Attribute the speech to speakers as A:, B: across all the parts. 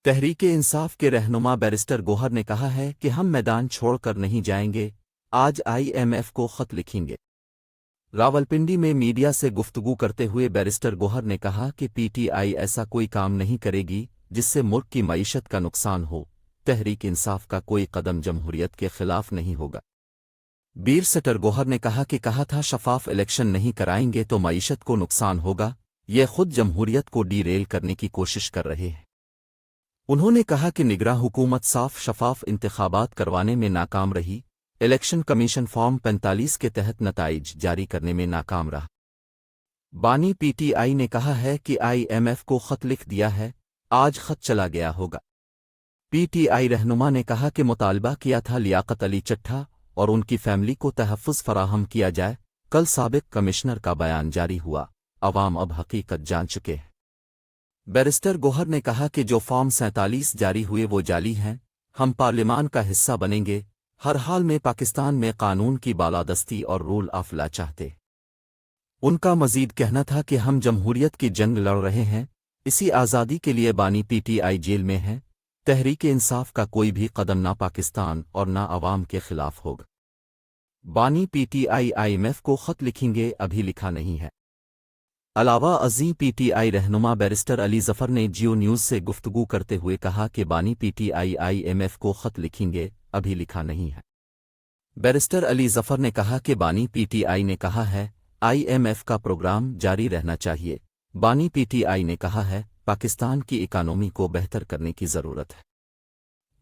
A: تحریک انصاف کے رہنما بیرسٹر گوہر نے کہا ہے کہ ہم میدان چھوڑ کر نہیں جائیں گے، آج IMF کو خط لکھیں گے۔ راولپنڈی میں میڈیا سے گفتگو کرتے ہوئے بیرسٹر گوہر نے کہا کہ PTI ایسا کوئی کام نہیں کرے گی جس سے ملک کی معیشت کا نقصان ہو۔ تحریک انصاف کا کوئی قدم جمہوریت کے خلاف نہیں ہوگا۔ بیرسٹر گوہر نے کہا تھا شفاف الیکشن نہیں کرائیں گے تو معیشت کو نقصان ہوگا، یہ خود جمہوریت کو ڈی ریل کرنے کی کوشش کر رہے ہیں۔ انہوں نے کہا کہ نگراں حکومت صاف شفاف انتخابات کروانے میں ناکام رہی، الیکشن کمیشن فارم 45 کے تحت نتائج جاری کرنے میں ناکام رہا۔ بانی PTI نے کہا ہے کہ IMF کو خط لکھ دیا ہے، آج خط چلا گیا ہوگا۔ PTI رہنما نے کہا کہ مطالبہ کیا تھا لیاقت علی چٹھا اور ان کی فیملی کو تحفظ فراہم کیا جائے۔ کل سابق کمشنر کا بیان جاری ہوا، عوام اب حقیقت جان چکے ہیں۔ بیرسٹر گوہر نے کہا کہ جو فارم 47 جاری ہوئے وہ جعلی ہیں، ہم پارلیمان کا حصہ بنیں گے، ہر حال میں پاکستان میں قانون کی بالادستی اور رول آف لا چاہتے۔ ان کا مزید کہنا تھا کہ ہم جمہوریت کی جنگ لڑ رہے ہیں، اسی آزادی کے لیے بانی PTI جیل میں ہے۔ تحریک انصاف کا کوئی بھی قدم نہ پاکستان اور نہ عوام کے خلاف ہوگا۔ بانی PTI IMF کو خط لکھیں گے، ابھی لکھا نہیں ہے۔ علاوہ ازیں PTI رہنما بیرسٹر علی ظفر نے جیو نیوز سے گفتگو کرتے ہوئے کہا کہ بانی PTI IMF کو خط لکھیں گے، ابھی لکھا نہیں ہے۔ بیرسٹر علی ظفر نے کہا کہ بانی PTI نے کہا ہے IMF کا پروگرام جاری رہنا چاہیے۔ بانی PTI نے کہا ہے پاکستان کی اکانومی کو بہتر کرنے کی ضرورت ہے۔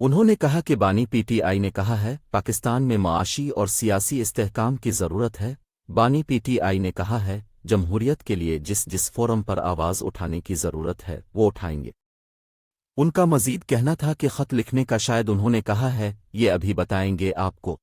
A: انہوں نے کہا کہ بانی PTI نے کہا ہے پاکستان میں معاشی اور سیاسی استحکام کی ضرورت ہے۔ بانی PTI نے کہا ہے جمہوریت کے لیے جس فورم پر آواز اٹھانے کی ضرورت ہے وہ اٹھائیں گے۔ ان کا مزید کہنا تھا کہ خط لکھنے کا شاید انہوں نے کہا ہے یہ ابھی بتائیں گے آپ کو۔